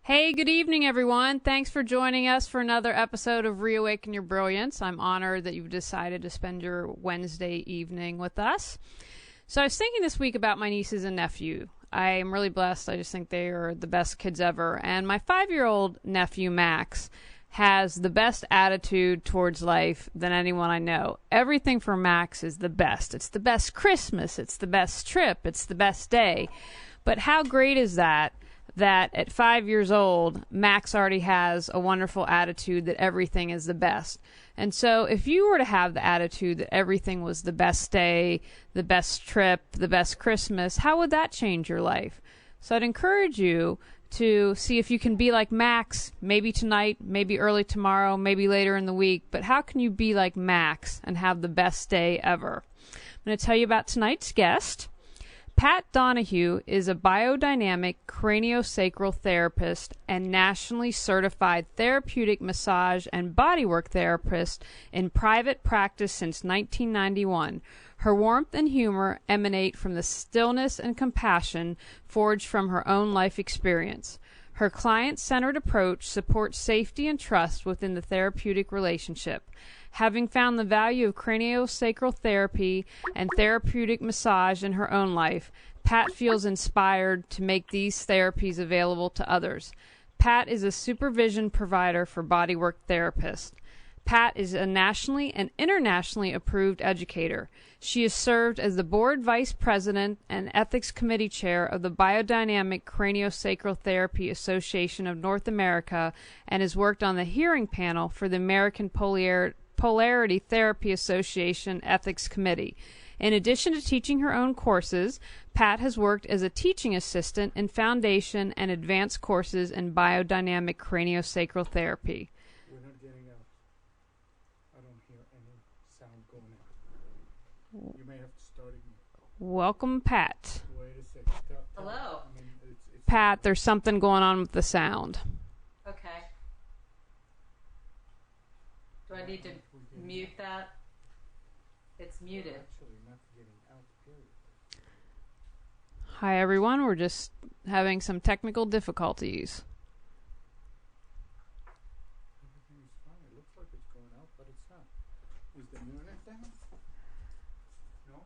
Hey, good evening, everyone. Thanks for joining us for another episode of Reawaken Your Brilliance. I'm honored that you've decided to spend your Wednesday evening with us. So I was thinking this week about my nieces and nephew. I am really blessed. I just think they are the best kids ever. And my 5-year-old nephew, Max, has the best attitude towards life than anyone I know. Everything for Max is the best. It's the best Christmas. It's the best trip. It's the best day. But how great is that at 5 years old, Max already has a wonderful attitude that everything is the best. And so if you were to have the attitude that everything was the best day, the best trip, the best Christmas, how would that change your life? So I'd encourage you to see if you can be like Max, maybe tonight, maybe early tomorrow, maybe later in the week. But how can you be like Max and have the best day ever? I'm going to tell you about tonight's guest. Pat Donohue is a biodynamic craniosacral therapist and nationally certified therapeutic massage and bodywork therapist in private practice since 1991. Her warmth and humor emanate from the stillness and compassion forged from her own life experience. Her client-centered approach supports safety and trust within the therapeutic relationship. Having found the value of craniosacral therapy and therapeutic massage in her own life, Pat feels inspired to make these therapies available to others. Pat is a supervision provider for bodywork therapists. Pat is a nationally and internationally approved educator. She has served as the board vice president and ethics committee chair of the Biodynamic Craniosacral Therapy Association of North America and has worked on the hearing panel for the American Polarity Therapy Association Ethics Committee. In addition to teaching her own courses, Pat has worked as a teaching assistant in foundation and advanced courses in biodynamic craniosacral therapy. We're not getting out. I don't hear any sound going out. You may have to start again. Welcome, Pat. Wait a second. Hello. I mean, it's Pat, there's something going on with the sound. Okay. Do I need to mute that? It's muted. actually not getting out, period. Hi, everyone. We're just having some technical difficulties. Everything is fine. It looks like it's going out, but it's not. Is the internet down? No?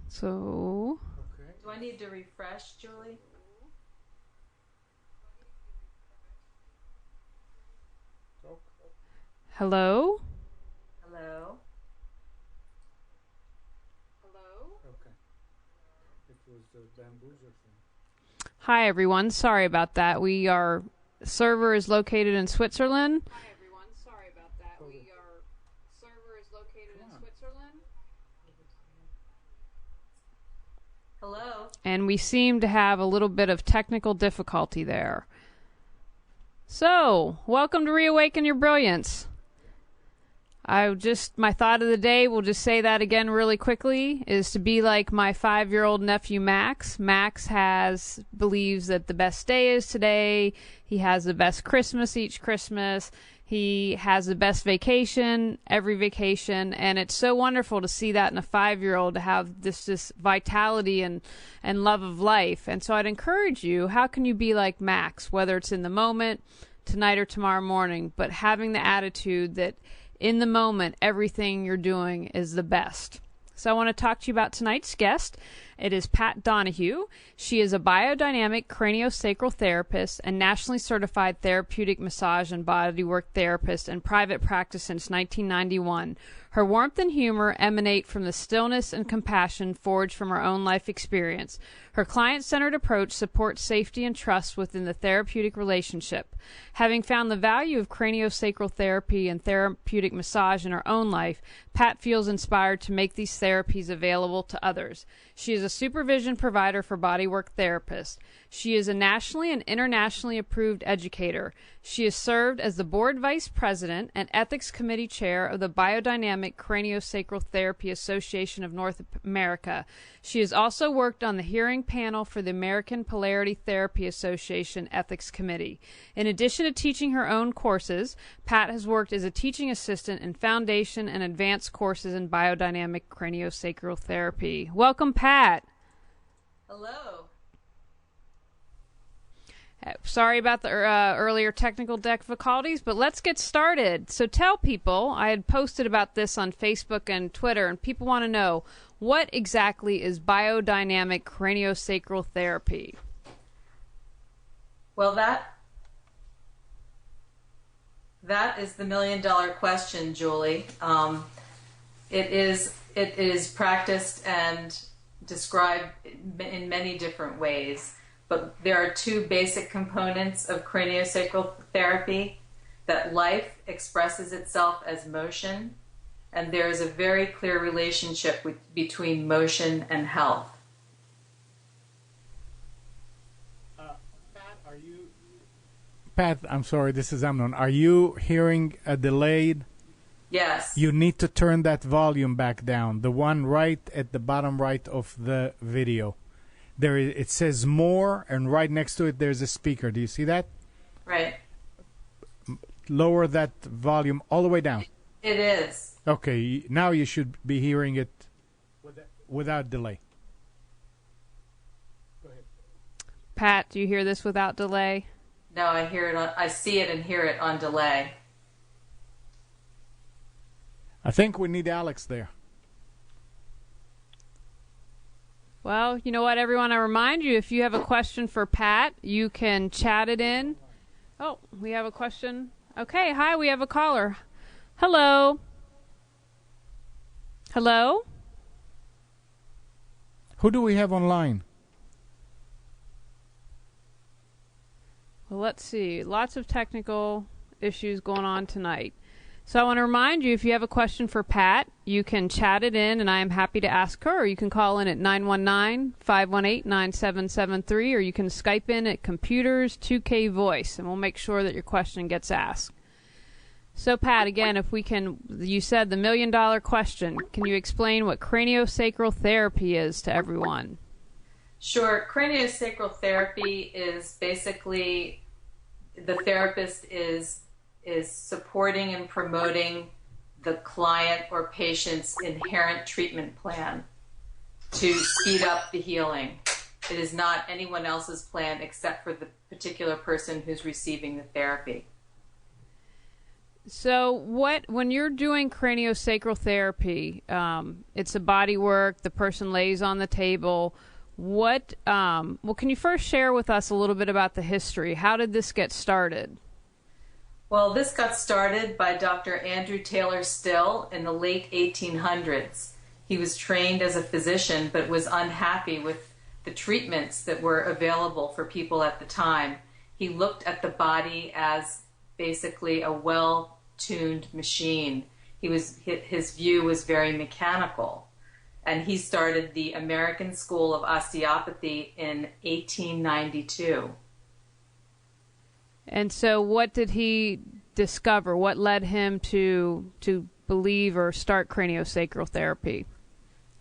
So, Okay. Do I need to refresh, Julie? Talk. hello? Hello? Okay. It was the bamboozler thing. Hi, everyone. Sorry about that. Our server is located in Switzerland. Hi, everyone. Sorry about that. Our server is located in Switzerland. Hello? And we seem to have a little bit of technical difficulty there. So, welcome to Reawaken Your Brilliance. My thought of the day, we'll just say that again really quickly, is to be like my 5-year-old nephew Max. Max believes that the best day is today. He has the best Christmas each Christmas. He has the best vacation every vacation. And it's so wonderful to see that in a 5-year-old, to have this vitality and love of life. And so I'd encourage you, how can you be like Max, whether it's in the moment, tonight or tomorrow morning, but having the attitude that in the moment, everything you're doing is the best. So I want to talk to you about tonight's guest. It is Pat Donohue. She is a biodynamic craniosacral therapist and nationally certified therapeutic massage and bodywork therapist in private practice since 1991. Her warmth and humor emanate from the stillness and compassion forged from her own life experience. Her client-centered approach supports safety and trust within the therapeutic relationship. Having found the value of craniosacral therapy and therapeutic massage in her own life, Pat feels inspired to make these therapies available to others. She is a supervision provider for bodywork therapists. She is a nationally and internationally approved educator. She has served as the board vice president and ethics committee chair of the Biodynamic Craniosacral Therapy Association of North America. She has also worked on the hearing panel for the American Polarity Therapy Association Ethics Committee. In addition to teaching her own courses, Pat has worked as a teaching assistant in foundation and advanced courses in biodynamic craniosacral therapy. Welcome, Pat. Hello. Sorry about the earlier technical difficulties, but let's get started. So tell people, I had posted about this on Facebook and Twitter, and people want to know, what exactly is biodynamic craniosacral therapy? Well, that is the million-dollar question, Julie. It is practiced and described in many different ways. But there are two basic components of craniosacral therapy: that life expresses itself as motion, and there is a very clear relationship between motion and health. Pat, I'm sorry, this is Amnon. Are you hearing a delayed? Yes. You need to turn that volume back down, the one right at the bottom right of the video. It says more, and right next to it there's a speaker. Do you see that? Right. Lower that volume all the way down. It is. Okay, now you should be hearing it without delay. Go ahead. Pat, do you hear this without delay? No, I hear it. I see it and hear it on delay. I think we need Alex there. Well, you know what, everyone? I remind you, if you have a question for Pat, you can chat it in. Oh, we have a question. Okay, hi, we have a caller. Hello. Hello? Who do we have online? Well, let's see. Lots of technical issues going on tonight. So I want to remind you, if you have a question for Pat, you can chat it in, and I am happy to ask her. Or you can call in at 919-518-9773, or you can Skype in at Computers 2K Voice, and we'll make sure that your question gets asked. So, Pat, again, if we can, you said the million-dollar question. Can you explain what craniosacral therapy is to everyone? Sure. Craniosacral therapy is basically the therapist is supporting and promoting the client or patient's inherent treatment plan to speed up the healing. It is not anyone else's plan except for the particular person who's receiving the therapy. So when you're doing craniosacral therapy, it's a body work, the person lays on the table. Well, can you first share with us a little bit about the history? How did this get started? Well, this got started by Dr. Andrew Taylor Still in the late 1800s. He was trained as a physician but was unhappy with the treatments that were available for people at the time. He looked at the body as basically a well-tuned machine. His view was very mechanical. And he started the American School of Osteopathy in 1892. And so what did he discover? What led him to believe or start craniosacral therapy?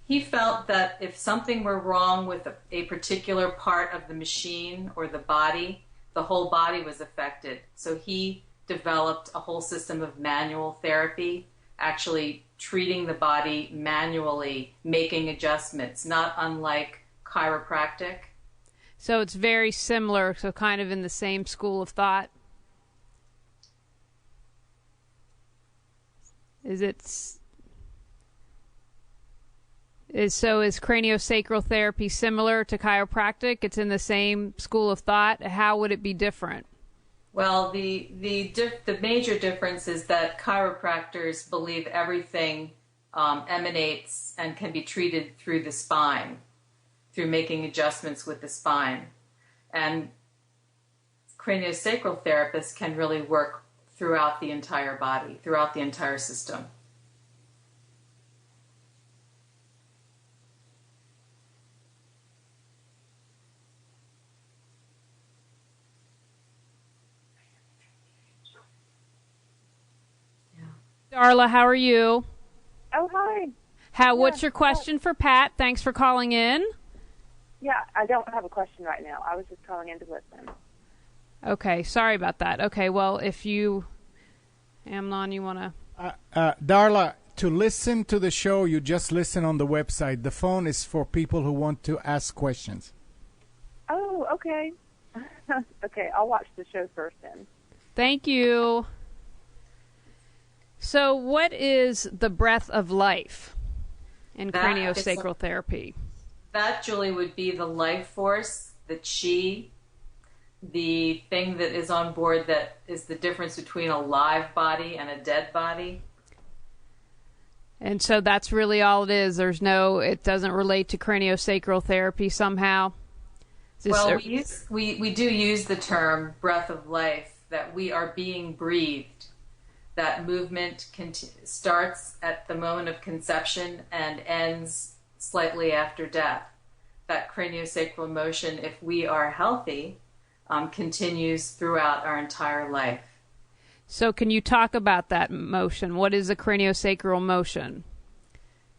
He felt that if something were wrong with a particular part of the machine or the body, the whole body was affected. So he developed a whole system of manual therapy, actually treating the body manually, making adjustments, not unlike chiropractic. So it's very similar, so kind of in the same school of thought. Is craniosacral therapy similar to chiropractic? It's in the same school of thought. How would it be different? Well, the major difference is that chiropractors believe everything emanates and can be treated through the spine, through making adjustments with the spine. And craniosacral therapists can really work throughout the entire body, throughout the entire system. Darla, how are you? Oh, hi. What's your question for Pat? Thanks for calling in. Yeah, I don't have a question right now. I was just calling in to listen. Okay, sorry about that. Okay, well, if you, Amnon, you want to... Darla, to listen to the show, you just listen on the website. The phone is for people who want to ask questions. Oh, okay. Okay, I'll watch the show first then. Thank you. So what is the breath of life in craniosacral therapy? That, Julie, would be the life force, the chi, the thing that is on board that is the difference between a live body and a dead body. And so that's really all it is. It doesn't relate to craniosacral therapy somehow? Well, we do use the term breath of life, that we are being breathed. That movement starts at the moment of conception and ends slightly after death. That craniosacral motion, if we are healthy, continues throughout our entire life. So can you talk about that motion? What is a craniosacral motion?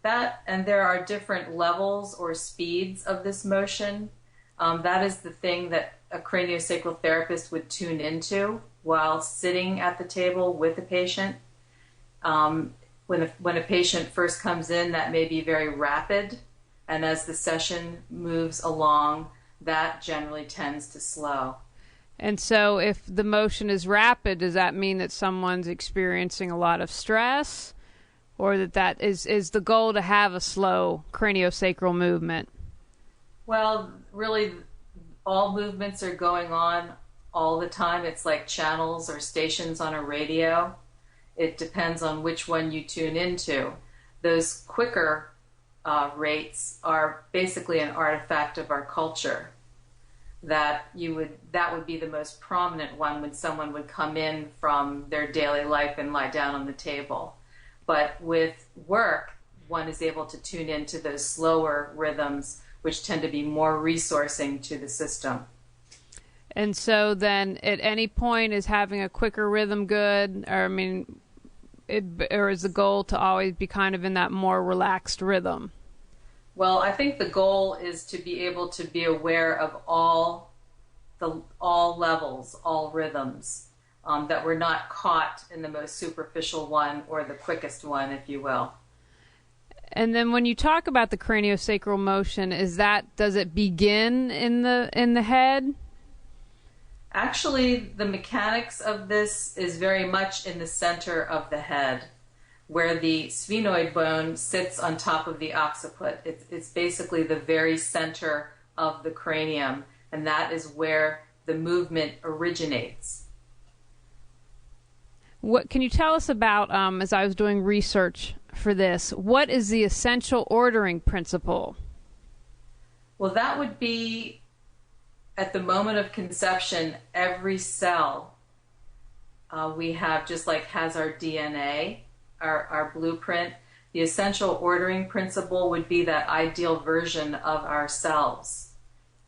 And there are different levels or speeds of this motion. That is the thing that a craniosacral therapist would tune into while sitting at the table with the patient. When a patient first comes in, that may be very rapid, and as the session moves along, that generally tends to slow. And so if the motion is rapid, does that mean that someone's experiencing a lot of stress, or that is the goal to have a slow craniosacral movement? Well, really, all movements are going on all the time. It's like channels or stations on a radio. It depends on which one you tune into. Those quicker rates are basically an artifact of our culture. That would be the most prominent one when someone would come in from their daily life and lie down on the table. But with work, one is able to tune into those slower rhythms, which tend to be more resourcing to the system. And so then at any point, is having a quicker rhythm good? Or is the goal to always be kind of in that more relaxed rhythm? Well, I think the goal is to be able to be aware of all levels, all rhythms, that we're not caught in the most superficial one or the quickest one, if you will. And then when you talk about the craniosacral motion, does it begin in the head? Actually, the mechanics of this is very much in the center of the head, where the sphenoid bone sits on top of the occiput. It's basically the very center of the cranium, and that is where the movement originates. What can you tell us about, as I was doing research for this, what is the essential ordering principle? Well, that would be at the moment of conception, every cell we have, just like has our DNA, our blueprint. The essential ordering principle would be that ideal version of ourselves,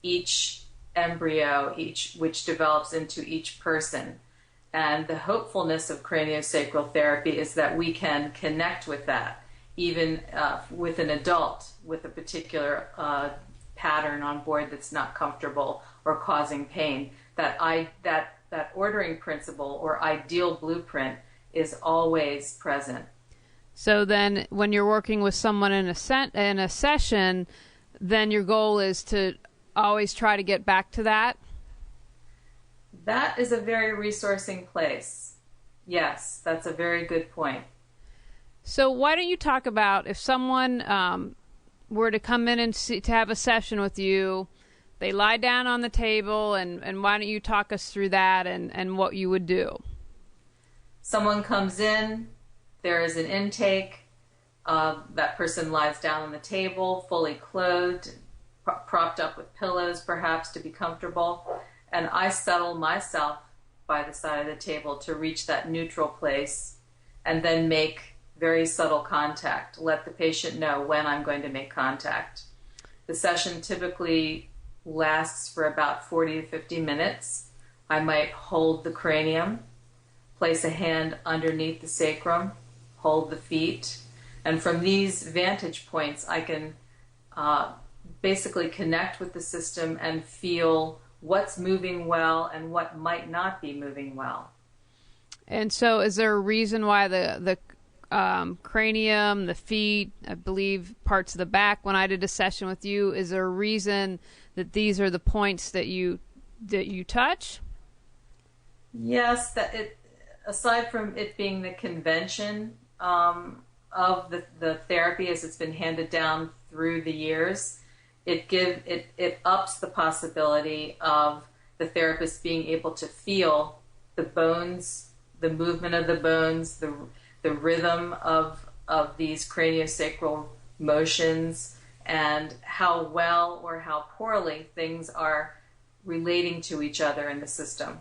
each embryo, which develops into each person. And the hopefulness of craniosacral therapy is that we can connect with that, even with an adult with a particular pattern on board that's not comfortable or causing pain. That ordering principle or ideal blueprint is always present. So then when you're working with someone in a session, then your goal is to always try to get back to that? That is a very resourcing place. Yes, that's a very good point. So why don't you talk about if someone were to come in and to have a session with you, they lie down on the table, and why don't you talk us through that and what you would do? Someone comes in, there is an intake, that person lies down on the table, fully clothed, propped up with pillows perhaps to be comfortable, and I settle myself by the side of the table to reach that neutral place and then make very subtle contact, let the patient know when I'm going to make contact. The session typically lasts for about 40 to 50 minutes. I might hold the cranium, place a hand underneath the sacrum, hold the feet, and from these vantage points I can basically connect with the system and feel what's moving well and what might not be moving well. And so is there a reason why the cranium, the feet, I believe parts of the back when I did a session with you. Is there a reason that these are the points that you touch? Yes, aside from it being the convention of the therapy as it's been handed down through the years, it ups the possibility of the therapist being able to feel the bones, the movement of the bones, the rhythm of these craniosacral motions, and how well or how poorly things are relating to each other in the system.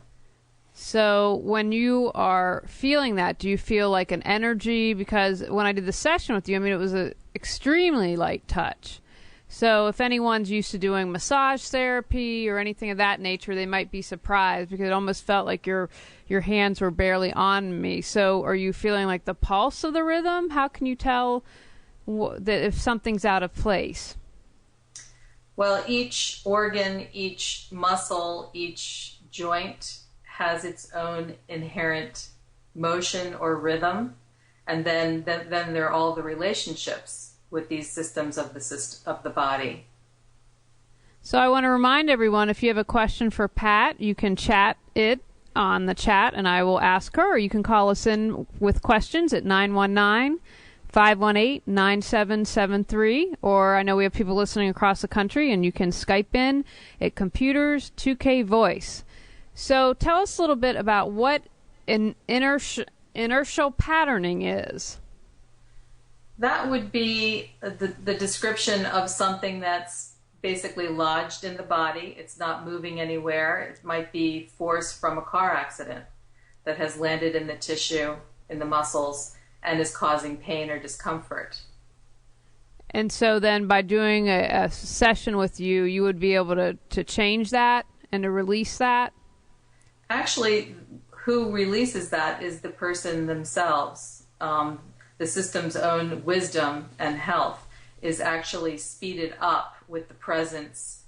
So when you are feeling that, do you feel like an energy? Because when I did the session with you, I mean, it was an extremely light touch. So if anyone's used to doing massage therapy or anything of that nature, they might be surprised because it almost felt like your hands were barely on me. So are you feeling like the pulse of the rhythm? How can you tell that if something's out of place? Well, each organ, each muscle, each joint has its own inherent motion or rhythm, and then there are all the relationships with these systems of the body. So I want to remind everyone, if you have a question for Pat, you can chat it on the chat, and I will ask her. Or you can call us in with questions at 919-518-9773. Or I know we have people listening across the country, and you can Skype in at Computers 2K Voice. So tell us a little bit about what an inertial patterning is. That would be the description of something that's basically lodged in the body. It's not moving anywhere. It might be force from a car accident that has landed in the tissue, in the muscles, and is causing pain or discomfort. And so then by doing a session with you, you would be able to change that and to release that? Actually, who releases that is the person themselves. The system's own wisdom and health is actually speeded up with the presence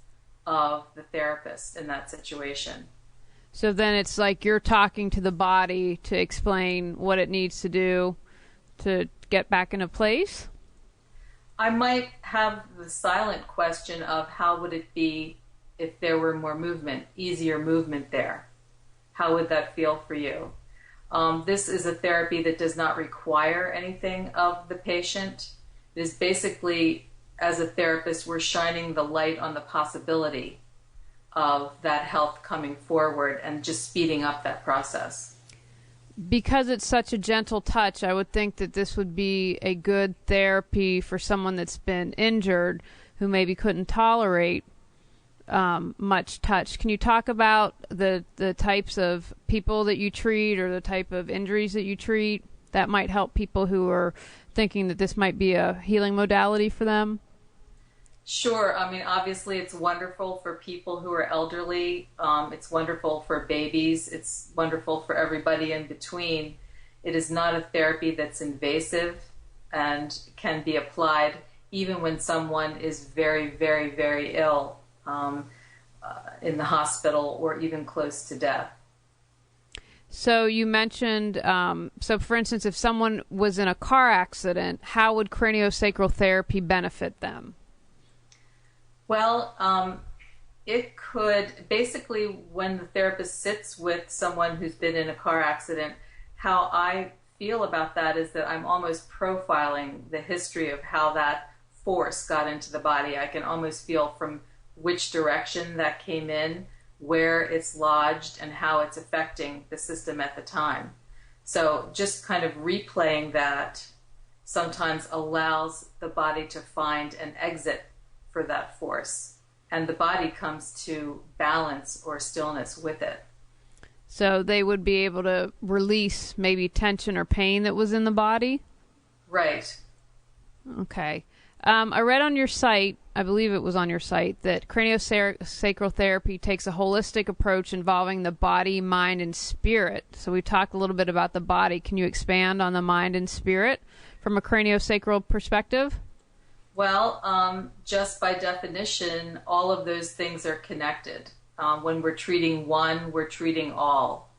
of the therapist in that situation. So then it's like you're talking to the body to explain what it needs to do to get back into place? I might have the silent question of how would it be if there were more movement, easier movement there? How would that feel for you? This is a therapy that does not require anything of the patient. It is basically, as a therapist, we're shining the light on the possibility of that health coming forward and just speeding up that process. Because it's such a gentle touch, I would think that this would be a good therapy for someone that's been injured who maybe couldn't tolerate much touch. Can you talk about the types of people that you treat or the type of injuries that you treat that might help people who are thinking that this might be a healing modality for them? Sure. I mean, obviously it's wonderful for people who are elderly. It's wonderful for babies. It's wonderful for everybody in between. It is not a therapy that's invasive and can be applied even when someone is very, very, very ill. In the hospital or even close to death. So you mentioned, so for instance, if someone was in a car accident, how would craniosacral therapy benefit them? Well, it could, basically when the therapist sits with someone who's been in a car accident, how I feel about that is that I'm almost profiling the history of how that force got into the body. I can almost feel from which direction that came in, where it's lodged, and how it's affecting the system at the time. So just kind of replaying that sometimes allows the body to find an exit for that force, and the body comes to balance or stillness with it. So they would be able to release maybe tension or pain that was in the body? Right. Okay. I read on your site, I believe it was on your site, that craniosacral therapy takes a holistic approach involving the body, mind, and spirit. So we talked a little bit about the body. Can you expand on the mind and spirit from a craniosacral perspective? Well, just by definition, all of those things are connected. When we're treating one, we're treating all.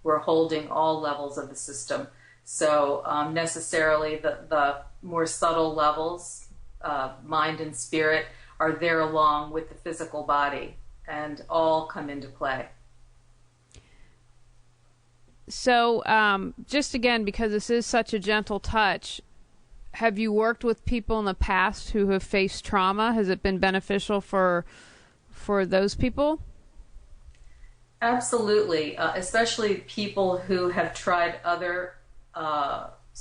We're holding all levels of the system. So necessarily the more subtle levels, mind and spirit, are there along with the physical body, and all come into play. So just again, because this is such a gentle touch, have you worked with people in the past who have faced trauma? Has it been beneficial for those people? Absolutely, especially people who have tried other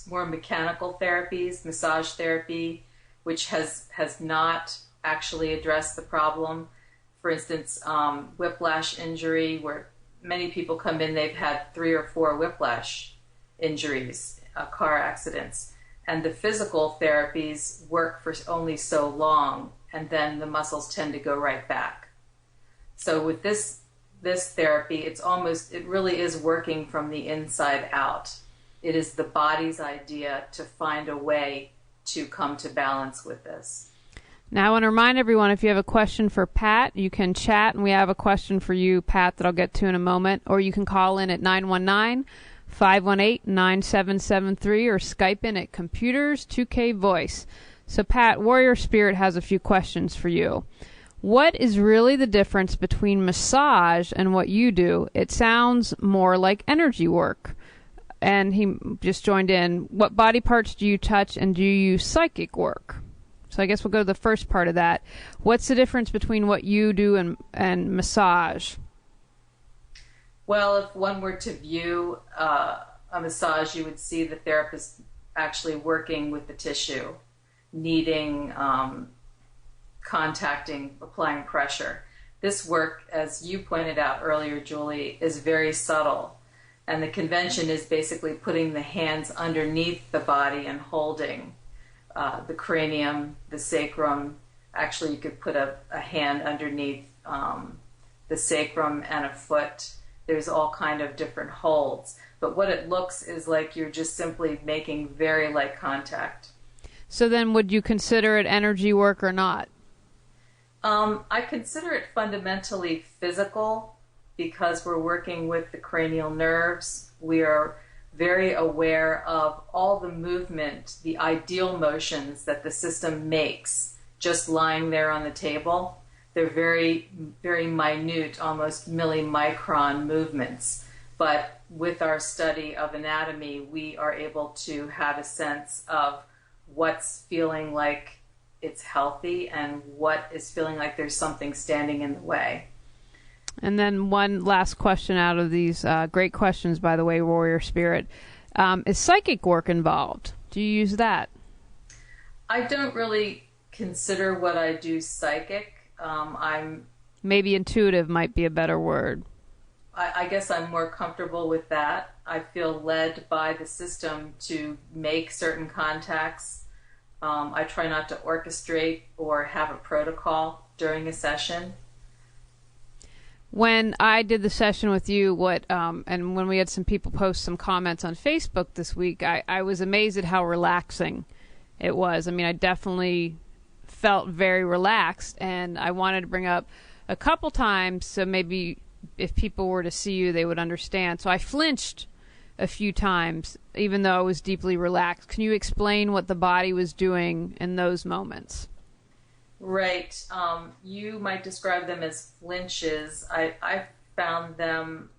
more mechanical therapies, massage therapy, which has not actually addressed the problem. For instance, whiplash injury, where many people come in, they've had 3 or 4 whiplash injuries, car accidents. And the physical therapies work for only so long, and then the muscles tend to go right back. So with this therapy, it really is working from the inside out. It is the body's idea to find a way to come to balance with this. Now, I want to remind everyone, if you have a question for Pat, you can chat, and we have a question for you, Pat, that I'll get to in a moment, or you can call in at 919-518-9773 or Skype in at Computers 2K Voice. So, Pat, Warrior Spirit has a few questions for you. What is really the difference between massage and what you do? It sounds more like energy work. And he just joined in. What body parts do you touch, and do you use psychic work? So I guess we'll go to the first part of that. What's the difference between what you do and massage? Well, if one were to view a massage, you would see the therapist actually working with the tissue, kneading, contacting, applying pressure. This work, as you pointed out earlier, Julie, is very subtle. And the convention is basically putting the hands underneath the body and holding the cranium, the sacrum. Actually, you could put a hand underneath the sacrum and a foot. There's all kind of different holds. But what it looks is like you're just simply making very light contact. So then would you consider it energy work or not? I consider it fundamentally physical because we're working with the cranial nerves. We are very aware of all the movement, the ideal motions that the system makes just lying there on the table. They're very, very minute, almost millimicron movements. But with our study of anatomy, we are able to have a sense of what's feeling like it's healthy and what is feeling like there's something standing in the way. And then one last question out of these great questions, by the way, Warrior Spirit. Is psychic work involved? Do you use that? I don't really consider what I do psychic. Maybe intuitive might be a better word. I guess I'm more comfortable with that. I feel led by the system to make certain contacts. I try not to orchestrate or have a protocol during a session. When I did the session with you, and when we had some people post some comments on Facebook this week, I was amazed at how relaxing it was. I mean, I definitely felt very relaxed, and I wanted to bring up a couple times so maybe if people were to see you, they would understand. So I flinched a few times, even though I was deeply relaxed. Can you explain what the body was doing in those moments? Right. You might describe them as flinches. I found them,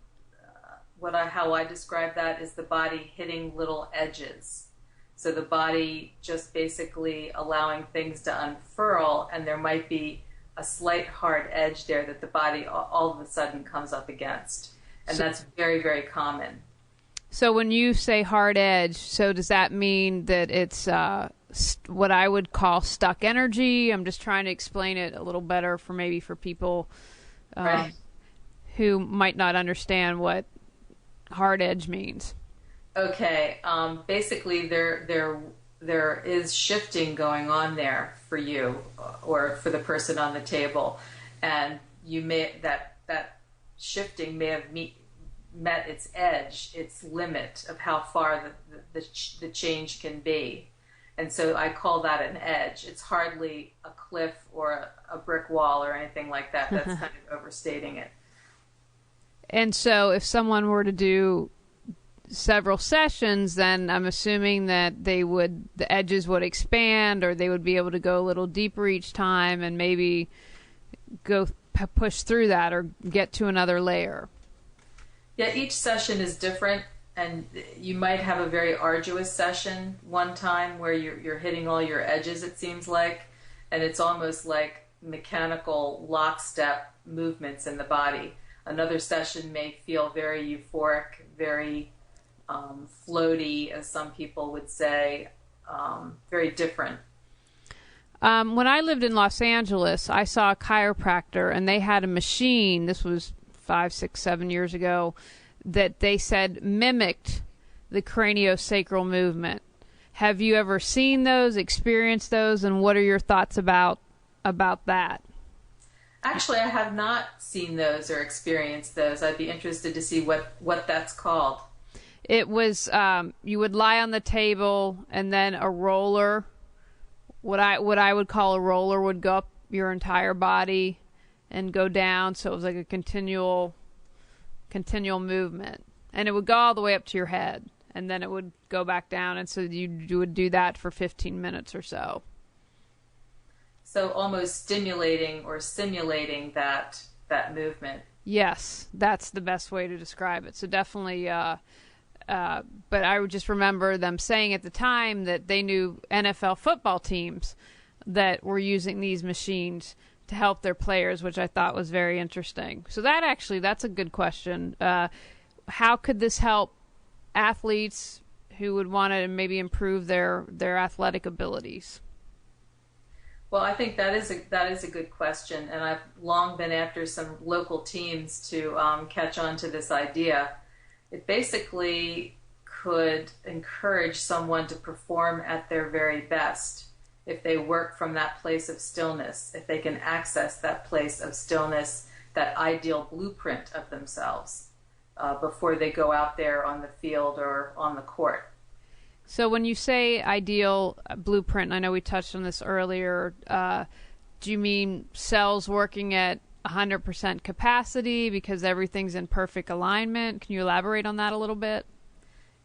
how I describe that is the body hitting little edges. So the body just basically allowing things to unfurl, and there might be a slight hard edge there that the body all of a sudden comes up against. And that's very, very common. So when you say hard edge, so does that mean that it's what I would call stuck energy? I'm just trying to explain it a little better for people right. who might not understand what hard edge means. Okay. Basically, there is shifting going on there for you or for the person on the table, and that shifting may have met its edge, its limit of how far the change can be. And so I call that an edge. It's hardly a cliff or a brick wall or anything like that. That's kind of overstating it. And so if someone were to do several sessions, then I'm assuming that the edges would expand, or they would be able to go a little deeper each time and maybe push through that or get to another layer. Yeah, each session is different, and you might have a very arduous session one time where you're hitting all your edges, it seems like, and it's almost like mechanical lockstep movements in the body. Another session may feel very euphoric, very floaty, as some people would say, very different. When I lived in Los Angeles, I saw a chiropractor, and they had a machine, this was 5, 6, 7 years ago, that they said mimicked the craniosacral movement. Have you ever seen those, experienced those, and what are your thoughts about that? Actually, I have not seen those or experienced those. I'd be interested to see what that's called. It was, you would lie on the table, and then a roller, what I would call a roller, would go up your entire body and go down, so it was like a continual movement. And it would go all the way up to your head, and then it would go back down, and so you would do that for 15 minutes or so. So almost stimulating or simulating that movement. Yes, that's the best way to describe it. So definitely, but I would just remember them saying at the time that they knew NFL football teams that were using these machines to help their players, which I thought was very interesting. So that's a good question. How could this help athletes who would want to maybe improve their athletic abilities? Well, I think that is a good question, and I've long been after some local teams to catch on to this idea. It basically could encourage someone to perform at their very best if they work from that place of stillness, if they can access that place of stillness, that ideal blueprint of themselves before they go out there on the field or on the court. So when you say ideal blueprint, I know we touched on this earlier, do you mean cells working at 100% capacity because everything's in perfect alignment? Can you elaborate on that a little bit?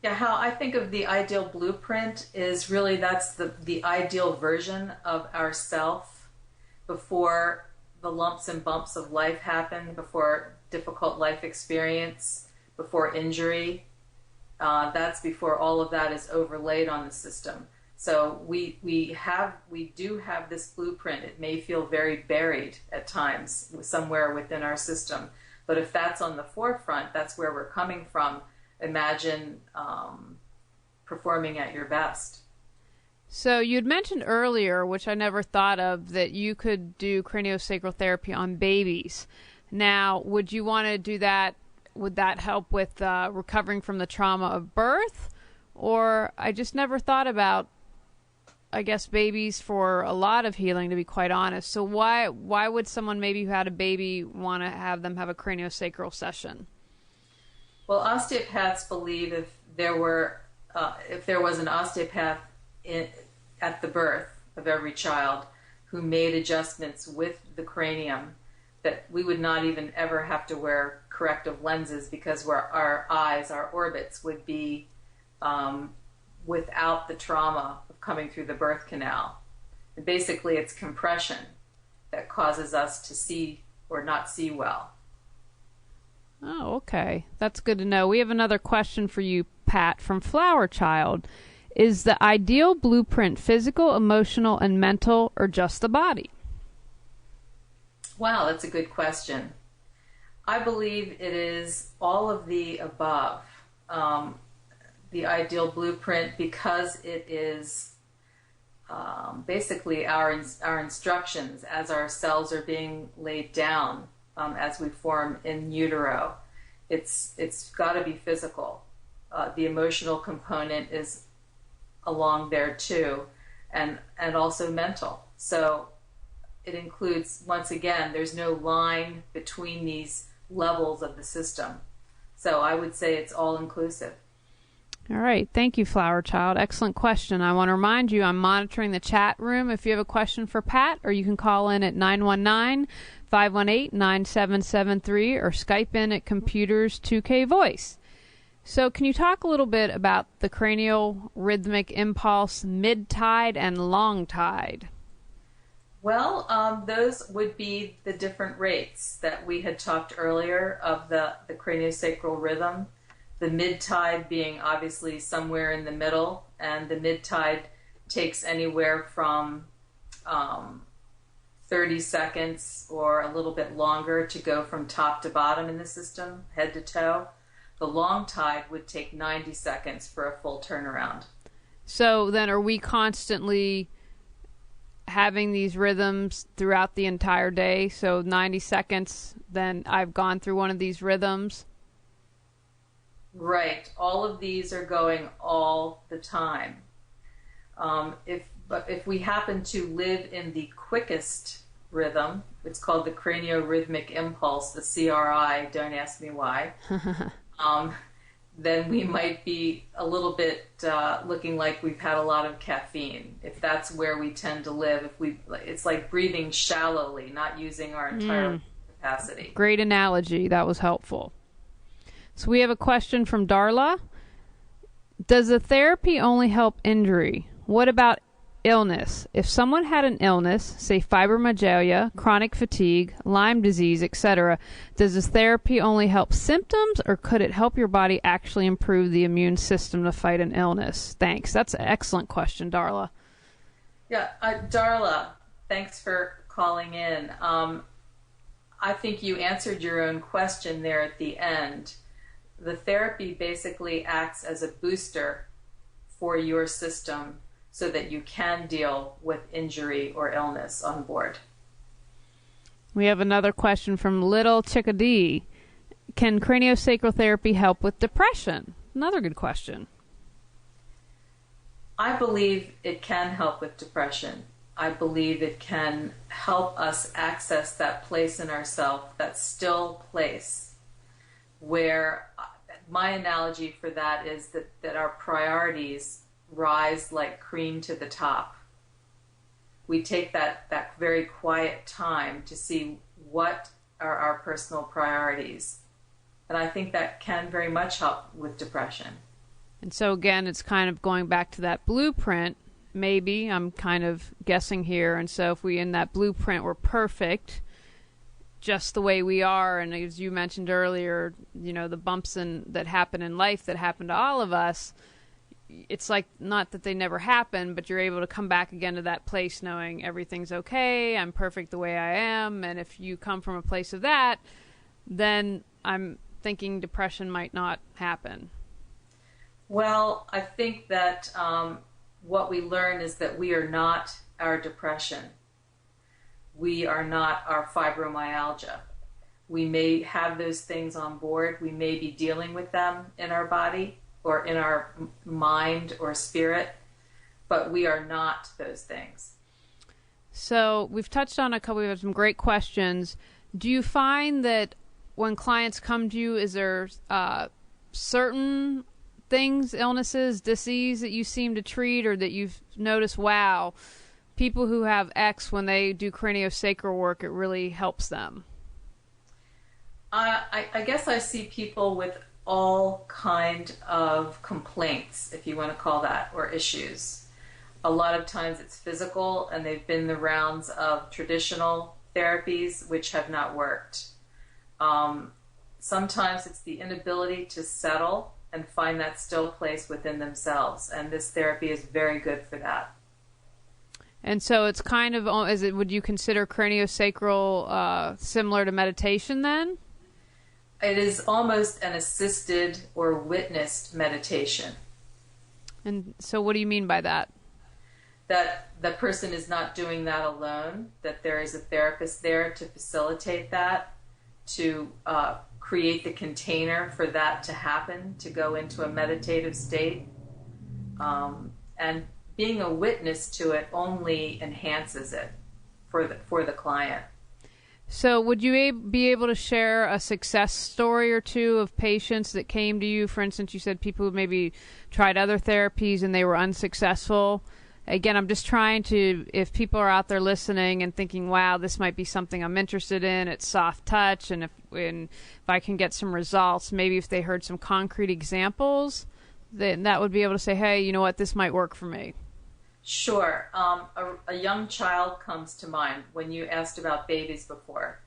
Yeah, how I think of the ideal blueprint is really that's the ideal version of ourself before the lumps and bumps of life happen, before difficult life experience, before injury. That's before all of that is overlaid on the system. So we do have this blueprint. It may feel very buried at times somewhere within our system, but if that's on the forefront, that's where we're coming from. Imagine performing at your best. So you'd mentioned earlier, which I never thought of, that you could do craniosacral therapy on babies. Now, would you want to do that? Would that help with recovering from the trauma of birth? Or I just never thought about, I guess, babies for a lot of healing, to be quite honest. So why would someone maybe who had a baby want to have them have a craniosacral session? Well, osteopaths believe if there was an osteopath at the birth of every child who made adjustments with the cranium, that we would not even ever have to wear corrective lenses because our eyes, our orbits would be without the trauma of coming through the birth canal. And basically, it's compression that causes us to see or not see well. Oh, okay. That's good to know. We have another question for you, Pat, from Flower Child. Is the ideal blueprint physical, emotional, and mental, or just the body? Wow, that's a good question. I believe it is all of the above. The ideal blueprint, because it is basically our instructions as our cells are being laid down as we form in utero. It's got to be physical. The emotional component is along there too, and also mental. So it includes, once again, there's no line between these levels of the system. So I would say it's all inclusive. All right. Thank you, Flower Child. Excellent question. I want to remind you I'm monitoring the chat room if you have a question for Pat, or you can call in at 919-518-9773 or Skype in at Computers 2K Voice. So can you talk a little bit about the cranial rhythmic impulse mid-tide and long tide? Well, those would be the different rates that we had talked earlier of the craniosacral rhythm. The mid-tide being obviously somewhere in the middle, and the mid-tide takes anywhere from 30 seconds or a little bit longer to go from top to bottom in the system, head to toe. The long tide would take 90 seconds for a full turnaround. So then are we constantly having these rhythms throughout the entire day? So 90 seconds, then I've gone through one of these rhythms? Right. All of these are going all the time. If we happen to live in the quickest rhythm, it's called the craniorhythmic impulse, the CRI, don't ask me why, then we might be a little bit looking like we've had a lot of caffeine. If that's where we tend to live, it's like breathing shallowly, not using our entire capacity. Great analogy. That was helpful. So we have a question from Darla. Does the therapy only help injury? What about illness? If someone had an illness, say fibromyalgia, chronic fatigue, Lyme disease, etc., does this therapy only help symptoms, or could it help your body actually improve the immune system to fight an illness? Thanks. That's an excellent question, Darla. Yeah, Darla, thanks for calling in. I think you answered your own question there at the end. The therapy basically acts as a booster for your system so that you can deal with injury or illness on board. We have another question from Little Chickadee. Can craniosacral therapy help with depression? Another good question. I believe it can help with depression. I believe it can help us access that place in ourselves, that still place, where my analogy for that is that our priorities rise like cream to the top. We take that very quiet time to see what are our personal priorities. And I think that can very much help with depression. And so again, it's kind of going back to that blueprint. Maybe, I'm kind of guessing here. And so if we in that blueprint were perfect, just the way we are, and as you mentioned earlier, the bumps that happen in life that happen to all of us, it's like not that they never happen, but you're able to come back again to that place knowing everything's okay, I'm perfect the way I am. And if you come from a place of that, then I'm thinking depression might not happen. Well, I think that what we learn is that we are not our depression. We are not our fibromyalgia. We may have those things on board. We may be dealing with them in our body or in our mind or spirit, but we are not those things. So we've touched on we have some great questions. Do you find that when clients come to you, is there certain things, illnesses, disease that you seem to treat, or that you've noticed, wow, people who have X, when they do craniosacral work, it really helps them? I guess I see people with all kind of complaints, if you want to call that, or issues. A lot of times it's physical, and they've been the rounds of traditional therapies which have not worked. Sometimes it's the inability to settle and find that still place within themselves, and this therapy is very good for that. And so it's kind of, would you consider craniosacral similar to meditation then? It is almost an assisted or witnessed meditation. And so what do you mean by that? That the person is not doing that alone, that there is a therapist there to facilitate that, to create the container for that to happen, to go into a meditative state. And being a witness to it only enhances it for the client. So would you be able to share a success story or two of patients that came to you? For instance, you said people who maybe tried other therapies and they were unsuccessful. Again, I'm just trying to, if people are out there listening and thinking, wow, this might be something I'm interested in, it's soft touch, and if I can get some results, maybe if they heard some concrete examples, then that would be able to say, hey, you know what, this might work for me. Sure. A young child comes to mind when you asked about babies before.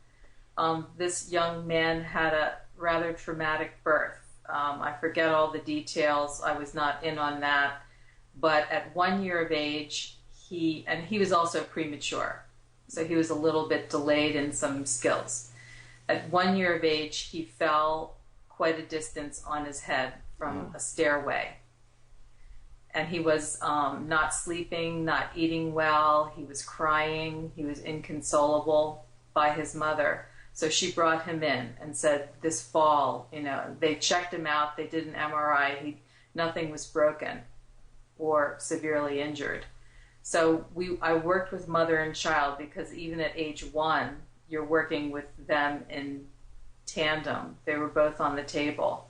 This young man had a rather traumatic birth. I forget all the details. I was not in on that. But at 1 year of age, he was also premature. So he was a little bit delayed in some skills. At 1 year of age, he fell quite a distance on his head from a stairway. And he was not sleeping, not eating well. He was crying. He was inconsolable by his mother. So she brought him in and said, this fall, they checked him out. They did an MRI. Nothing was broken or severely injured. So I worked with mother and child, because even at age 1, you're working with them in tandem. They were both on the table.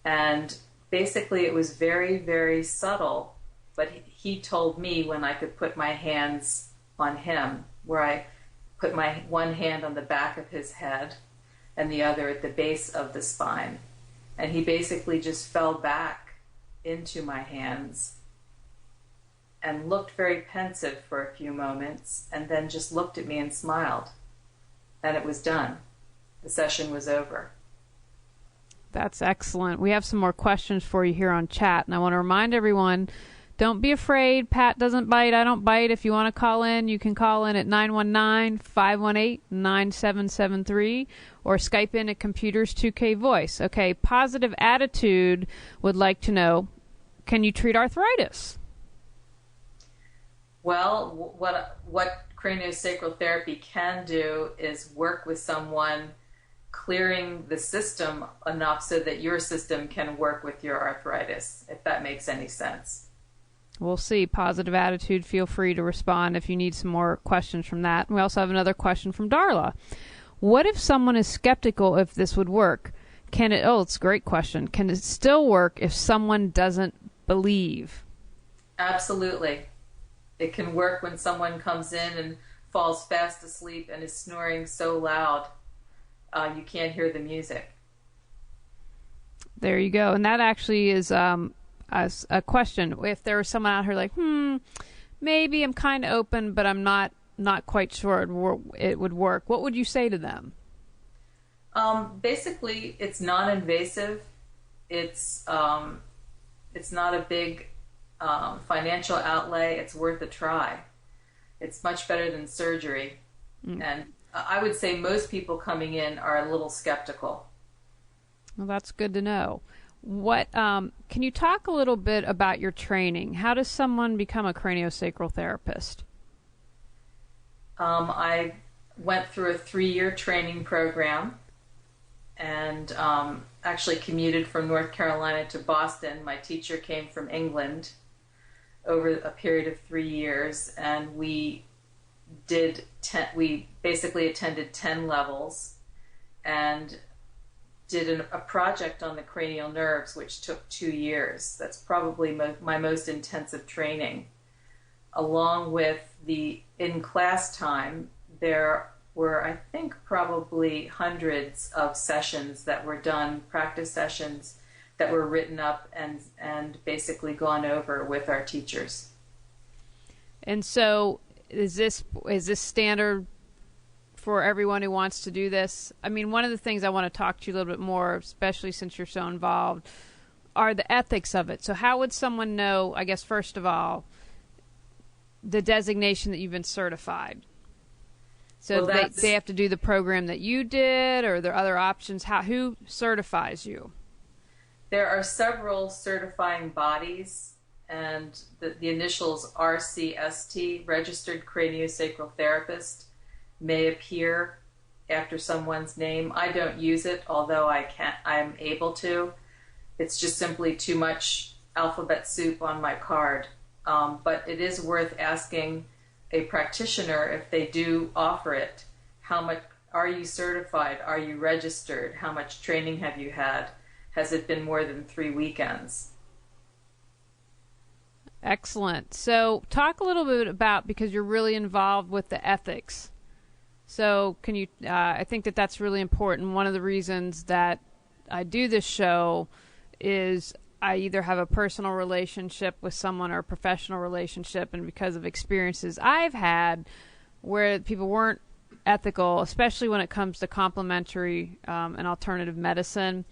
And basically it was very, very subtle, but he told me when I could put my hands on him, where I put my one hand on the back of his head and the other at the base of the spine. And he basically just fell back into my hands and looked very pensive for a few moments, and then just looked at me and smiled. And it was done. The session was over. That's excellent. We have some more questions for you here on chat, and I want to remind everyone, don't be afraid. Pat doesn't bite. I don't bite. If you want to call in, you can call in at 919-518-9773 or Skype in at Computers 2K Voice. Okay, Positive Attitude would like to know, can you treat arthritis? Well, what craniosacral therapy can do is work with someone clearing the system enough so that your system can work with your arthritis, if that makes any sense. We'll see. Positive Attitude, feel free to respond if you need some more questions from that. We also have another question from Darla. What if someone is skeptical if this would work? It's a great question. Can it still work if someone doesn't believe? Absolutely. It can work when someone comes in and falls fast asleep and is snoring so loud you can't hear the music. There you go. And that actually is a question. If there was someone out here like, maybe I'm kind of open, but I'm not quite sure it would work, what would you say to them? Basically, it's non-invasive. It's not a big financial outlay. It's worth a try. It's much better than surgery. And I would say most people coming in are a little skeptical. Well, that's good to know. What can you talk a little bit about your training? How does someone become a craniosacral therapist? I went through a 3-year training program and actually commuted from North Carolina to Boston. My teacher came from England over a period of 3 years, and we basically attended 10 levels and did a project on the cranial nerves, which took 2 years. That's probably my most intensive training. Along with the in-class time, there were, I think, probably hundreds of sessions that were done, practice sessions that were written up and basically gone over with our teachers. And so is this standard for everyone who wants to do this? I mean, one of the things I want to talk to you a little bit more, especially since you're so involved, are the ethics of it. So how would someone know, I guess, first of all, the designation that you've been certified? So they have to do the program that you did, or are there other options? Who certifies you? There are several certifying bodies, and the initials RCST, Registered Craniosacral Therapist, may appear after someone's name. I don't use it, although I'm able to. It's just simply too much alphabet soup on my card. But it is worth asking a practitioner, if they do offer it, how much are you certified? Are you registered? How much training have you had? Has it been more than 3 weekends? Excellent. So talk a little bit about, because you're really involved with the ethics. So can you, I think that that's really important. One of the reasons that I do this show is I either have a personal relationship with someone or a professional relationship, and because of experiences I've had where people weren't ethical, especially when it comes to complementary and alternative medicine,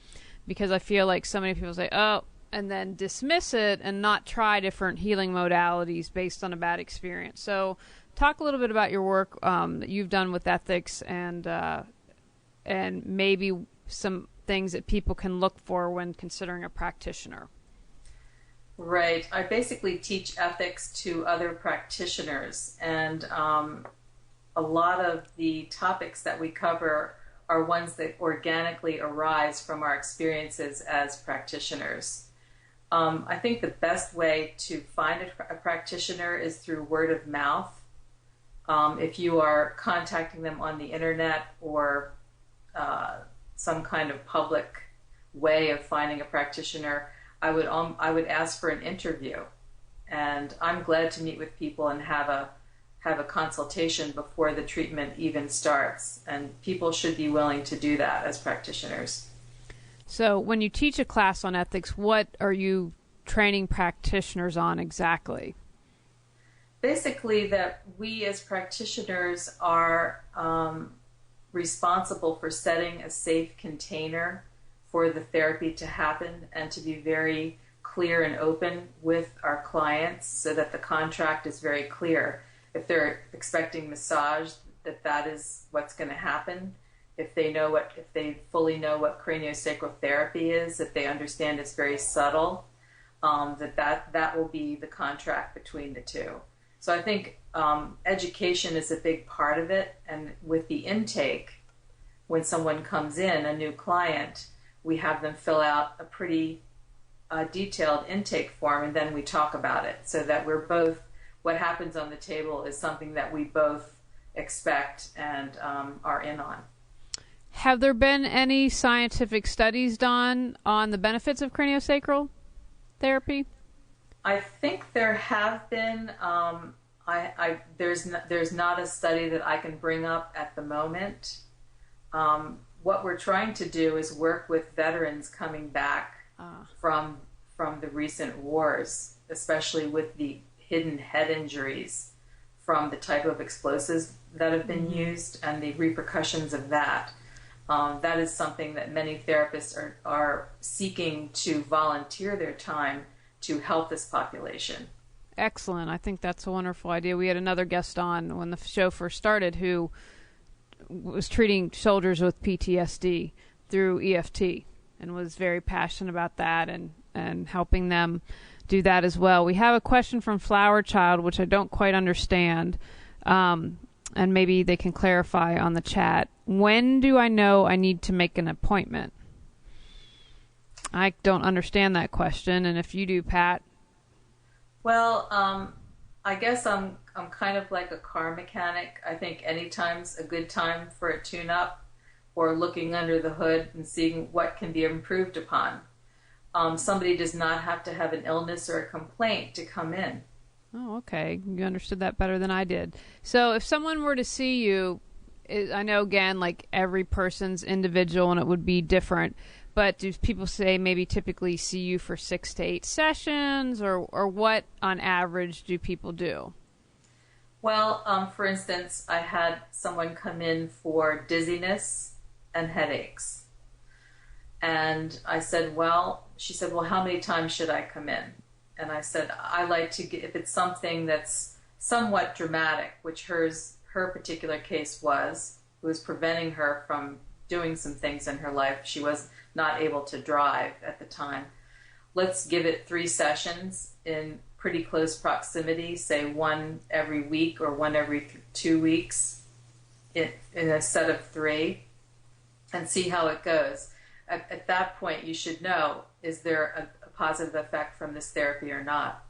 because I feel like so many people say, oh, and then dismiss it and not try different healing modalities based on a bad experience. So talk a little bit about your work that you've done with ethics, and maybe some things that people can look for when considering a practitioner. Right. I basically teach ethics to other practitioners, and a lot of the topics that we cover are ones that organically arise from our experiences as practitioners. I think the best way to find a practitioner is through word of mouth. If you are contacting them on the internet or some kind of public way of finding a practitioner, I would ask for an interview. And I'm glad to meet with people and have a consultation before the treatment even starts. And people should be willing to do that as practitioners. So when you teach a class on ethics, what are you training practitioners on exactly? Basically, that we as practitioners are responsible for setting a safe container for the therapy to happen, and to be very clear and open with our clients so that the contract is very clear. If they're expecting massage, that is what's going to happen. If they fully know what craniosacral therapy is, if they understand it's very subtle, that will be the contract between the two. So I think education is a big part of it, and with the intake, when someone comes in, a new client, we have them fill out a pretty detailed intake form, and then we talk about it, so that we're both, what happens on the table is something that we both expect and are in on. Have there been any scientific studies done on the benefits of craniosacral therapy? I think there have been. There's not a study that I can bring up at the moment. What we're trying to do is work with veterans coming back from the recent wars, especially with the hidden head injuries from the type of explosives that have been used and the repercussions of that. That is something that many therapists are seeking to volunteer their time to help this population. Excellent. I think that's a wonderful idea. We had another guest on when the show first started who was treating soldiers with PTSD through EFT and was very passionate about that and helping them do that as well. We have a question from Flower Child, which I don't quite understand, and maybe they can clarify on the chat. When do I know I need to make an appointment? I don't understand that question, and if you do, Pat. Well, I guess I'm kind of like a car mechanic. I think anytime's a good time for a tune-up or looking under the hood and seeing what can be improved upon. Somebody does not have to have an illness or a complaint to come in. Oh, okay. You understood that better than I did. So if someone were to see you, I know, again, like every person's individual and it would be different, but do people say maybe typically see you for 6 to 8 sessions, or what on average do people do? Well, for instance, I had someone come in for dizziness and headaches. And I said, she said, well, how many times should I come in? And I said, I like to get, if it's something that's somewhat dramatic, which her particular case was, it was preventing her from doing some things in her life. She was not able to drive at the time. Let's give it 3 sessions in pretty close proximity, say 1 every week or 1 every 2 weeks in a set of 3, and see how it goes. At that point, you should know, is there a positive effect from this therapy or not?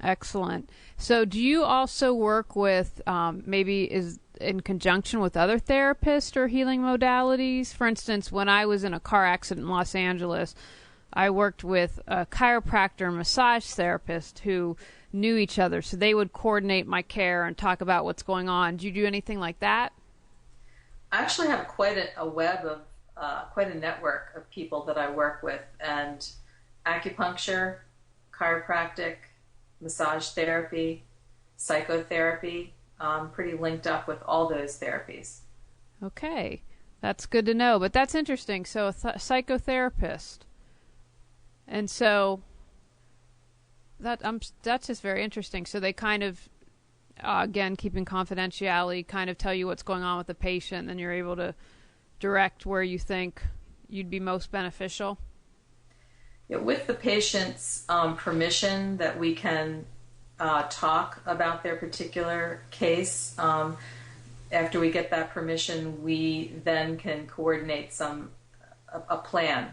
Excellent. So do you also work with maybe is in conjunction with other therapists or healing modalities? For instance, when I was in a car accident in Los Angeles, I worked with a chiropractor and massage therapist who knew each other, so they would coordinate my care and talk about what's going on. Do you do anything like that? I actually have quite a web of, quite a network of people that I work with, and acupuncture, chiropractic, massage therapy, psychotherapy. Pretty linked up with all those therapies. Okay, that's good to know. But that's interesting. So a psychotherapist, and so that's just very interesting. So they kind of, again, keeping confidentiality, kind of tell you what's going on with the patient, and you're able to direct where you think you'd be most beneficial. Yeah, with the patient's permission, that we can talk about their particular case. After we get that permission, we then can coordinate a plan.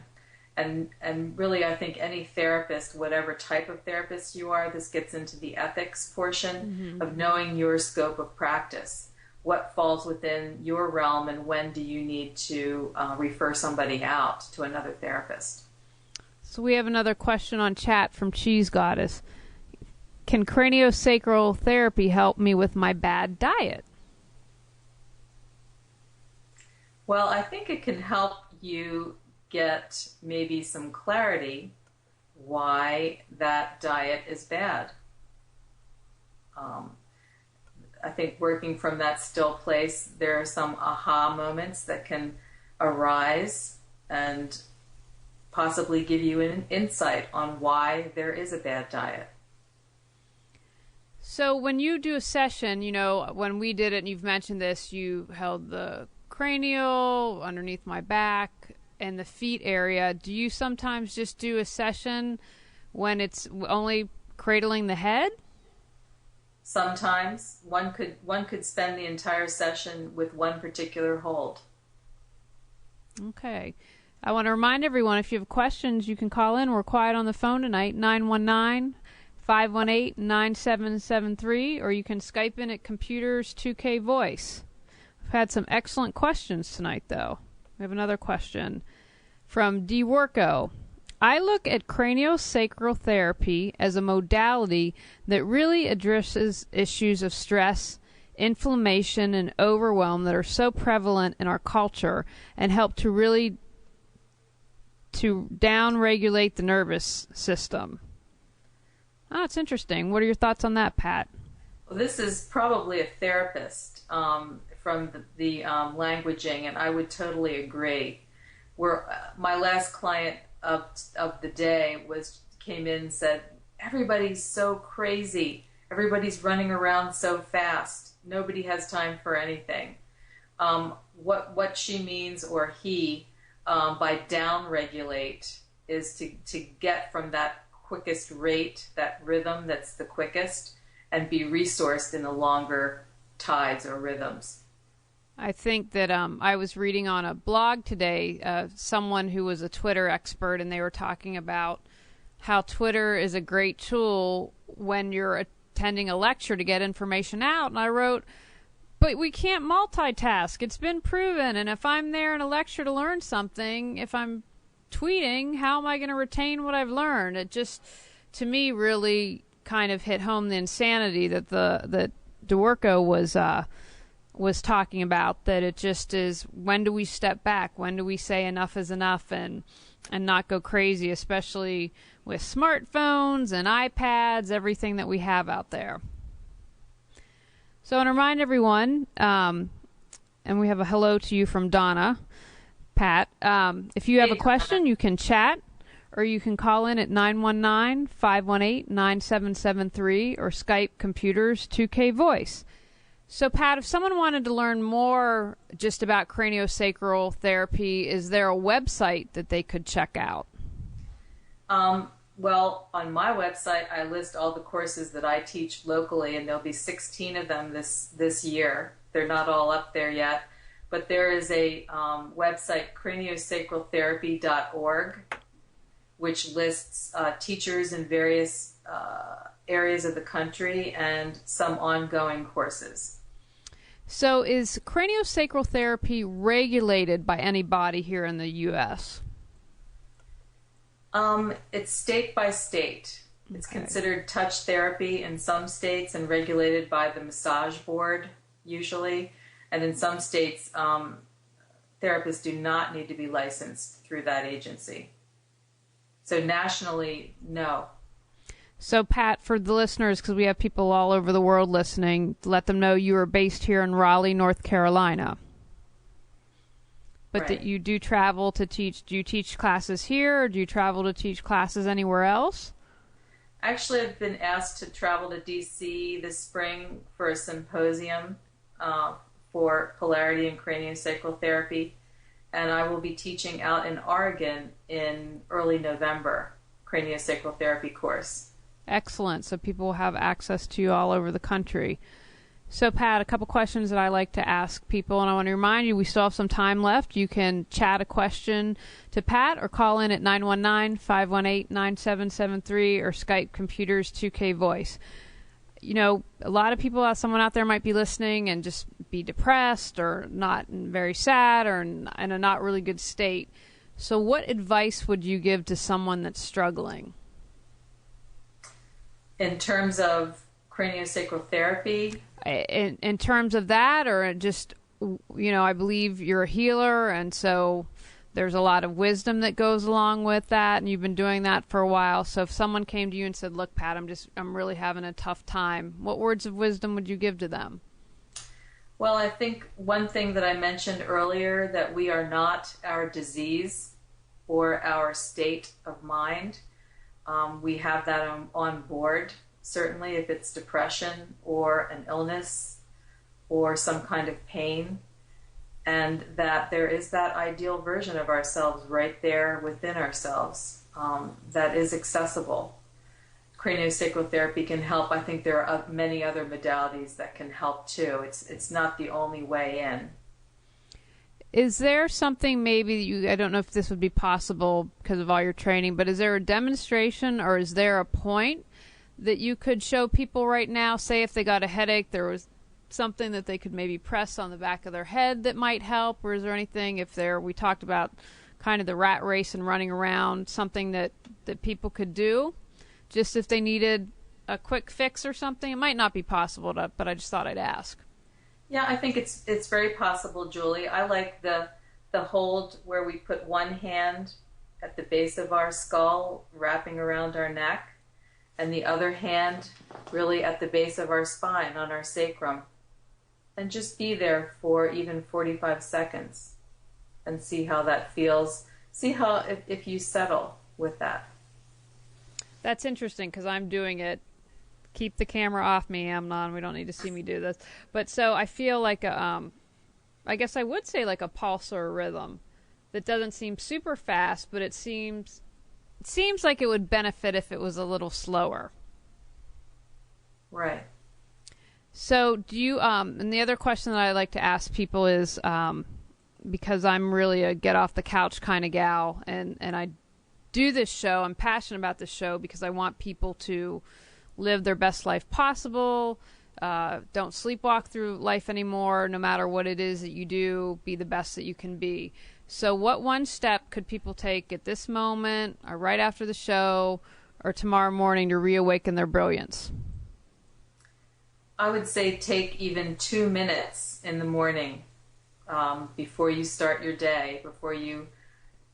And really, I think any therapist, whatever type of therapist you are, this gets into the ethics portion of knowing your scope of practice. What falls within your realm, and when do you need to refer somebody out to another therapist? So we have another question on chat from Cheese Goddess. Can craniosacral therapy help me with my bad diet? Well, I think it can help you get maybe some clarity why that diet is bad. I think working from that still place, there are some aha moments that can arise and possibly give you an insight on why there is a bad diet. So when you do a session, you know, when we did it, and you've mentioned this, you held the cranial underneath my back and the feet area. Do you sometimes just do a session when it's only cradling the head? Sometimes one could spend the entire session with one particular hold. Okay. I want to remind everyone, if you have questions, you can call in. We're quiet on the phone tonight, 919-518-9773, or you can Skype in at Computers 2K Voice. We've had some excellent questions tonight, though. We have another question from D. Worko. I look at craniosacral therapy as a modality that really addresses issues of stress, inflammation, and overwhelm that are so prevalent in our culture, and help to really down-regulate the nervous system. Oh, it's interesting. What are your thoughts on that, Pat? Well, this is probably a therapist from the languaging, and I would totally agree. My last client of the day came in and said, everybody's so crazy. Everybody's running around so fast. Nobody has time for anything. What she means, or he, by down-regulate, is to get from that quickest rate, that rhythm that's the quickest, and be resourced in the longer tides or rhythms. I think that I was reading on a blog today, someone who was a Twitter expert, and they were talking about how Twitter is a great tool when you're attending a lecture to get information out. And I wrote, but we can't multitask. It's been proven. And if I'm there in a lecture to learn something, if I'm tweeting, how am I going to retain what I've learned? It just, to me, really kind of hit home the insanity that that DeWorko was talking about, that it just is, when do we step back? When do we say enough is enough and not go crazy, especially with smartphones and iPads, everything that we have out there. So I want to remind everyone, and we have a hello to you from Donna, Pat. If you have a question, you can chat, or you can call in at 919-518-9773 or Skype Computers 2K Voice. So, Pat, if someone wanted to learn more just about craniosacral therapy, is there a website that they could check out? Well, on my website, I list all the courses that I teach locally, and there'll be 16 of them this year. They're not all up there yet, but there is a website, craniosacraltherapy.org, which lists teachers in various areas of the country and some ongoing courses. So is craniosacral therapy regulated by any body here in the U.S.? It's state by state. It's Okay. considered touch therapy in some states and regulated by the massage board, usually. And in some states, therapists do not need to be licensed through that agency. So nationally, no. So, Pat, for the listeners, because we have people all over the world listening, let them know you are based here in Raleigh, North Carolina. But Right. that you do travel to teach. Do you teach classes here, or do you travel to teach classes anywhere else? Actually, I've been asked to travel to D.C. this spring for a symposium for polarity and craniosacral therapy. And I will be teaching out in Oregon in early November, craniosacral therapy course. Excellent. So people will have access to you all over the country. So, Pat, a couple questions that I like to ask people, and I want to remind you we still have some time left. You can chat a question to Pat or call in at 919-518-9773 or Skype Computers 2K Voice. You know, a lot of people, someone out there might be listening and just be depressed or not very sad or in a not really good state. So what advice would you give to someone that's struggling? In terms of craniosacral therapy, In terms of that, or just, you know, I believe you're a healer, and so there's a lot of wisdom that goes along with that, and you've been doing that for a while. So if someone came to you and said, look, Pat, I'm really having a tough time, what words of wisdom would you give to them? well, I think one thing that I mentioned earlier, that we are not our disease or our state of mind. We have that on board, certainly if it's depression or an illness or some kind of pain, and that there is that ideal version of ourselves right there within ourselves that is accessible. Craniosacral therapy can help. I think there are many other modalities that can help too. It's not the only way in. Is there something maybe I don't know if this would be possible because of all your training, but is there a demonstration or is there a point that you could show people right now? Say if they got a headache, there was something that they could maybe press on the back of their head that might help, or is there anything we talked about kind of the rat race and running around, something that people could do just if they needed a quick fix or something? It might not be possible, but I just thought I'd ask. Yeah, I think it's very possible, Julie. I like the hold where we put one hand at the base of our skull, wrapping around our neck, and the other hand really at the base of our spine, on our sacrum. And just be there for even 45 seconds and see how that feels. See how if you settle with that. That's interesting because I'm doing it. Keep the camera off me, Amnon. We don't need to see me do this. But so I feel like I guess I would say like a pulse or a rhythm that doesn't seem super fast, but it seems like it would benefit if it was a little slower. Right. So do you, and the other question that I like to ask people is, because I'm really a get off the couch kind of gal, and I do this show, I'm passionate about this show because I want people to live their best life possible, don't sleepwalk through life anymore, no matter what it is that you do, be the best that you can be. So what one step could people take at this moment, or right after the show, or tomorrow morning to reawaken their brilliance? I would say take even 2 minutes in the morning before you start your day, before you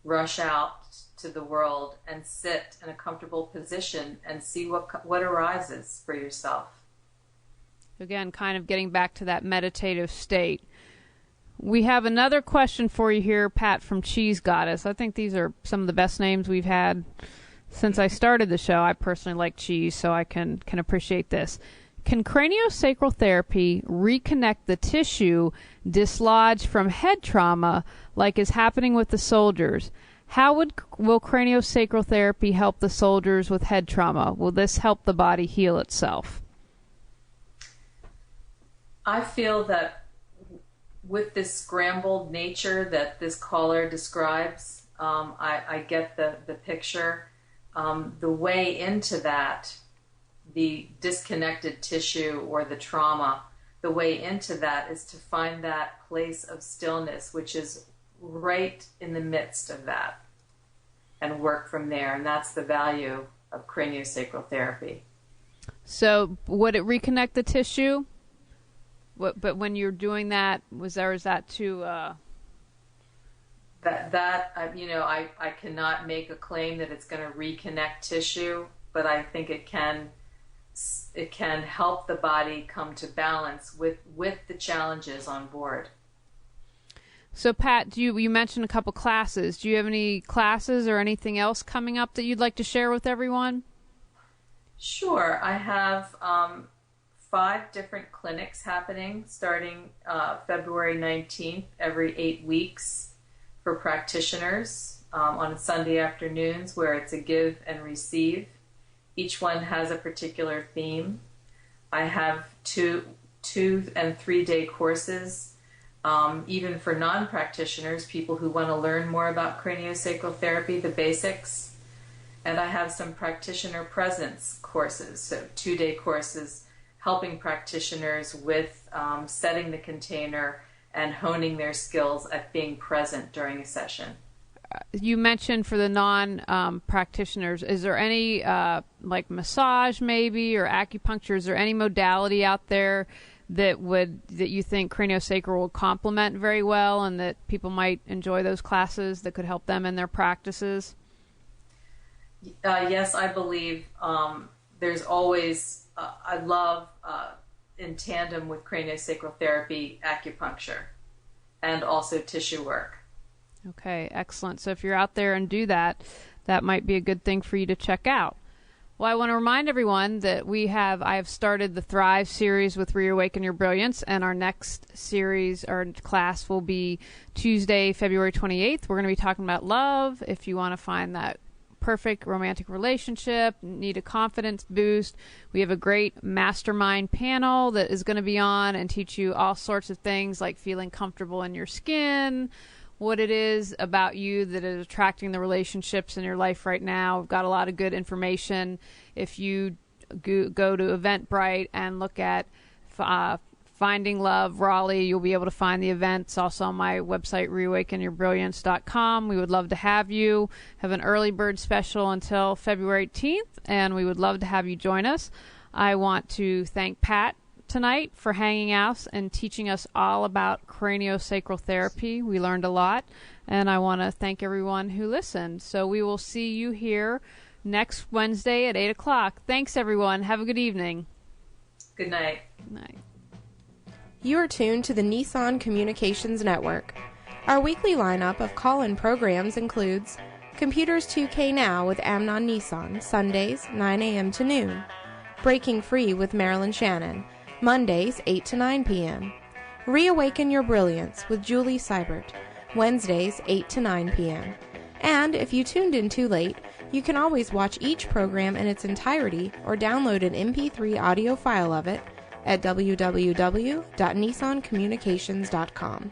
rush out to the world, and sit in a comfortable position and see what arises for yourself. Again, kind of getting back to that meditative state. We have another question for you here, Pat, from Cheese Goddess. I think these are some of the best names we've had since I started the show. I personally like cheese, so I can appreciate this. Can craniosacral therapy reconnect the tissue dislodged from head trauma like is happening with the soldiers? How will craniosacral therapy help the soldiers with head trauma? Will this help the body heal itself? I feel that with this scrambled nature that this caller describes, I get the picture. The way into that, the disconnected tissue or the trauma, the way into that is to find that place of stillness, which is right in the midst of that. and work from there. And that's the value of craniosacral therapy. So would it reconnect the tissue? But when you're doing that, is that to... I cannot make a claim that it's going to reconnect tissue, but I think it can help the body come to balance with the challenges on board. So Pat, you mentioned a couple classes. Do you have any classes or anything else coming up that you'd like to share with everyone? Sure. I have 5 different clinics happening starting February 19th, every 8 weeks for practitioners on Sunday afternoons, where it's a give and receive. Each one has a particular theme. I have 2 and 3 day courses, even for non-practitioners, people who want to learn more about craniosacral therapy, the basics. And I have some practitioner presence courses, so 2 day courses helping practitioners with setting the container and honing their skills at being present during a session. You mentioned for the non-practitioners, is there any like massage maybe or acupuncture? Is there any modality out there that you think craniosacral will complement very well and that people might enjoy those classes that could help them in their practices? Yes, I believe there's always, I love in tandem with craniosacral therapy, acupuncture, and also tissue work. Okay, excellent. So if you're out there and do that, that might be a good thing for you to check out. Well, I want to remind everyone that I have started the Thrive series with Reawaken Your Brilliance, and our next series or class will be Tuesday, February 28th. We're going to be talking about love. If you want to find that perfect romantic relationship, need a confidence boost, we have a great mastermind panel that is going to be on and teach you all sorts of things like feeling comfortable in your skin, what it is about you that is attracting the relationships in your life right now. We've got a lot of good information. If you go to Eventbrite and look at Finding Love Raleigh, you'll be able to find the events also on my website, reawakenyourbrilliance.com. We would love to have you. Have an early bird special until February 18th, and we would love to have you join us. I want to thank Pat tonight for hanging out and teaching us all about craniosacral therapy. We learned a lot, and I want to thank everyone who listened. So we will see you here next Wednesday at 8 o'clock. Thanks, everyone. Have a good evening. Good night. Good night. You are tuned to the Nissan Communications Network. Our weekly lineup of call-in programs includes Computers 2K Now with Amnon Nissan, Sundays, 9 a.m. to noon. Breaking Free with Marilyn Shannon, Mondays, 8 to 9 p.m. Reawaken Your Brilliance with Julie Seibert, Wednesdays, 8 to 9 p.m. And if you tuned in too late, you can always watch each program in its entirety or download an MP3 audio file of it at www.nissancommunications.com.